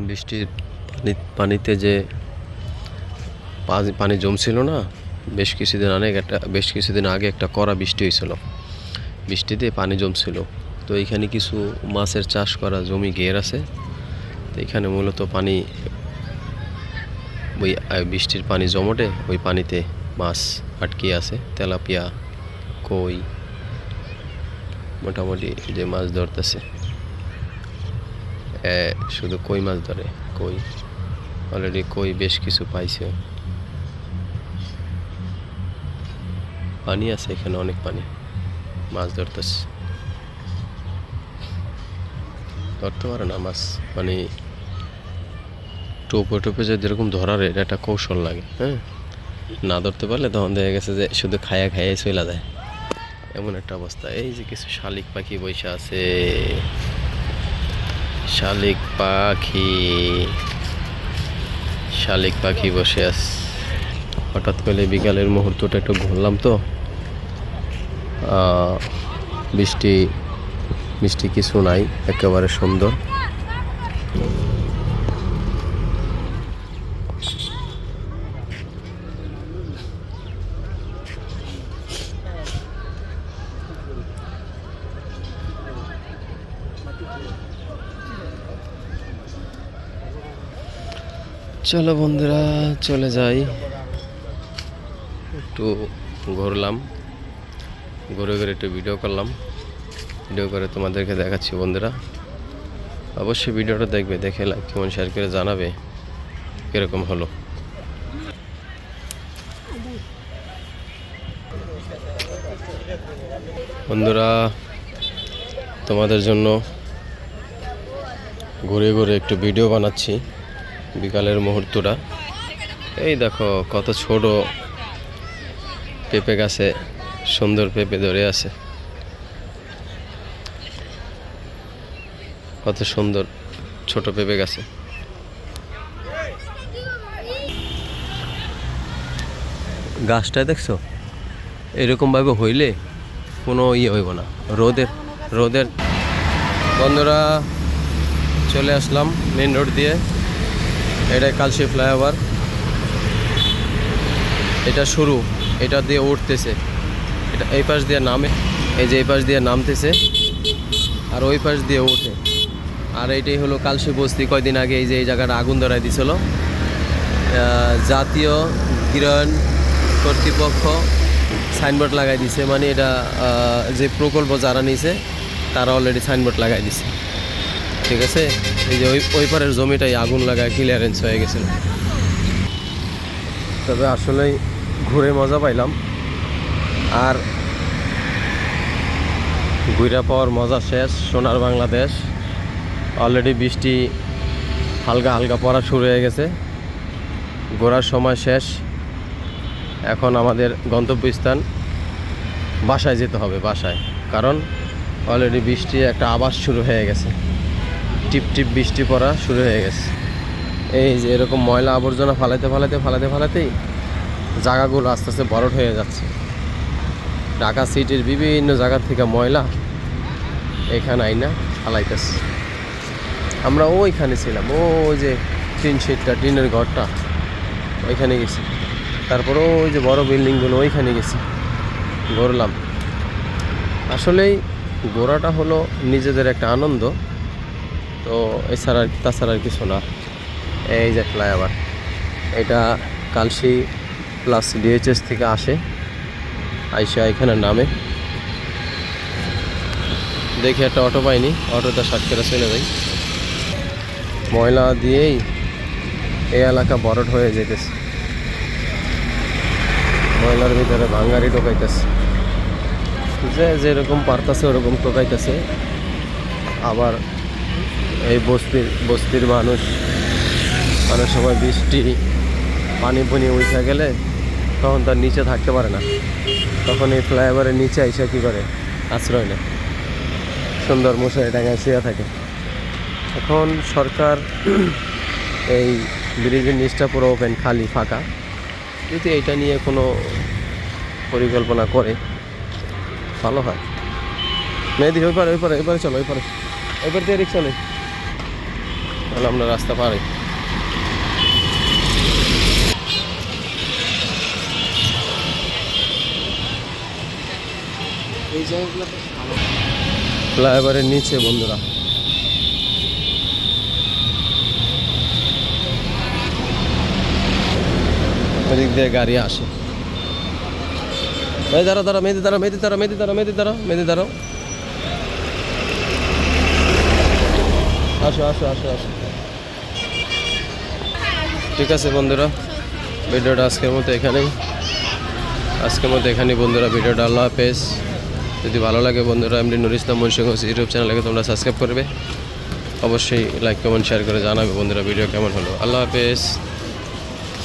বৃষ্টির পানিতে যে পানি জমছিল না, বেশ কিছুদিন আগে একটা কড়া বৃষ্টি হয়েছিল। বৃষ্টিতে পানি জমছিল, তো এইখানে কিছু মাছের চাষ করা জমি ঘের আছে। তো এখানে মূলত পানি, ওই বৃষ্টির পানি জমটে ওই পানিতে মাছ আটকে আছে, তেলাপিয়া, কই, মোটামুটি যে মাছ ধরতেছে শুধু কই মাছ ধরে। কই অলরেডি কই বেশ কিছু পাইছে। পানি আছে এখানে, অনেক পানি, মাছ ধরতে পারে না মাছ, মানে টোপে যে যেরকম ধরার এটা একটা কৌশল লাগে। হ্যাঁ, না ধরতে পারলে তখন দেখা গেছে যে শুধু খায়া চলে যায়, এমন একটা অবস্থা। এই যে কিছু শালিক পাখি বসে আছে, শালিক পাখি বসে আছে। হঠাৎ করে বিকালের মুহূর্তটা একটু ঘুরলাম, তো বৃষ্টি কিছু নাই, একেবারে সুন্দর। চলো বন্ধুরা, চলে যাই। একটু ঘুরলাম, ঘুরে একটু ভিডিও করলাম। ভিডিও করে তোমাদেরকে দেখাচ্ছি বন্ধুরা। অবশ্যই ভিডিওটা দেখবে, দেখে লাইক কমেন্ট শেয়ার করে জানাবে কীরকম হলো। বন্ধুরা, তোমাদের জন্য ঘুরে একটু ভিডিও বানাচ্ছি বিকালের মুহূর্তটা। এই দেখো কত ছোট পেঁপে গাছে সুন্দর পেঁপে ধরে আছে, কত সুন্দর ছোট পেঁপে গাছে। গাছটা দেখছো, এরকমভাবে হইলে কোনো হইব না, রোদের। বন্ধুরা, চলে আসলাম মেন রোড দিয়ে। এটা কালশি ফ্লাইওভার, এটা শুরু, এটা দিয়ে উঠতেছে, এটা এই পাশ দিয়ে নামে, এই যে এই পাশ দিয়ে নামতেছে আর ওই পাশ দিয়ে ওঠে। আর এইটাই হলো কালশি বস্তি। কয়দিন আগে এই যে এই জায়গাটা আগুন ধরাই দিছিল, জাতীয় গ্রাম কর্তৃপক্ষ সাইনবোর্ড লাগাই দিছে, মানে এটা যে প্রকল্প যারা নিছে তারা অলরেডি সাইনবোর্ড লাগাই দিছে, ঠিক আছে। এই যে ওই পারের জমিটাই আগুন লাগায় ক্লিয়ারেন্স হয়ে গেছিল। তবে আসলেই ঘুরে মজা পাইলাম, আর ঘুরে পাওয়ার মজা শেষ। সোনার বাংলাদেশ অলরেডি বৃষ্টি হালকা পড়া শুরু হয়ে গেছে, ঘোরার সময় শেষ। এখন আমাদের গন্তব্যস্থান বাসায় যেতে হবে, বাসায়, কারণ অলরেডি বৃষ্টি একটা আবাস শুরু হয়ে গেছে, টিপ বৃষ্টি পড়া শুরু হয়ে গেছে। এই যে এরকম ময়লা আবর্জনা ফালাতেই জায়গাগুলো আস্তে আস্তে ভরাট হয়ে যাচ্ছে। ঢাকা সিটির বিভিন্ন জায়গা থেকে ময়লা এখানে আইনা ফালাইতেছে। আমরা ওইখানে ছিলাম, ওই যে টিনের ঘরটা, ওইখানে গেছি। তারপরে ওই যে বড় বিল্ডিংগুলো, ওইখানে গেছি, ঘুরলাম। আসলেই ঘোরাটা হলো নিজেদের একটা আনন্দ, তো তাছাড়া আর কিছু না। এই যে ফ্লাইওভার, এটা কালশি প্লাস ডিএইচএস থেকে আসে, আইসা এখানে নামে। দেখি একটা অটো পাইনি, অটোটা শর্ট করে চলে যাই। ময়লা দিয়েই এই এলাকা ভরাট হয়ে যেতেছে, ময়লার ভিতরে ভাঙ্গারি ঢোকাইতেছে, যে যেরকম পারতেছে ওরকম টোকাইতেছে। আবার এই বস্তির মানুষ অনেক সময় বৃষ্টি পানি উঠে গেলে তখন তার নিচে থাকতে পারে না, তখন এই ফ্লাইওভারের নিচে এসে কী করে, আশ্রয় নেয়, সুন্দর মশারি টাঙায় শুয়ে থাকে। এখন সরকার এই ব্রিজের নিচটা পুরো ওপেন, খালি ফাঁকা। যদি এটা নিয়ে কোনো পরিকল্পনা করে ভালো হয়। মেয়েদি ওই পারে চলো, ওই পারে এবার দিয়ে রিক্সা নেই, তাহলে আমরা রাস্তা পারি। এই জায়গাগুলো ফ্লাইওভারের নিচে বন্ধুরা, ওদিক দিয়ে গাড়ি আসে। এই দাঁড়া দাঁড়া, মেহেদি দাঁড়া, মেহেদি দাঁড়া, মেহেদি দাঁড়া, মেহেদি দাঁড়া, মেহেদি দাঁড়াও। আসো আসো আসো আসো। ঠিক আছে বন্ধুরা, ভিডিওটা আজকের মতো এখানেই বন্ধুরা, ভিডিওটা আল্লাহ হাফেজ। যদি ভালো লাগে বন্ধুরা, এমডি নুর ইসলাম মুন্সিগঞ্জ ইউটিউব চ্যানেলকে তোমরা সাবস্ক্রাইব করবে, অবশ্যই লাইক কমেন্ট শেয়ার করে জানাবে বন্ধুরা ভিডিও কেমন হলো। আল্লাহ হাফেজ।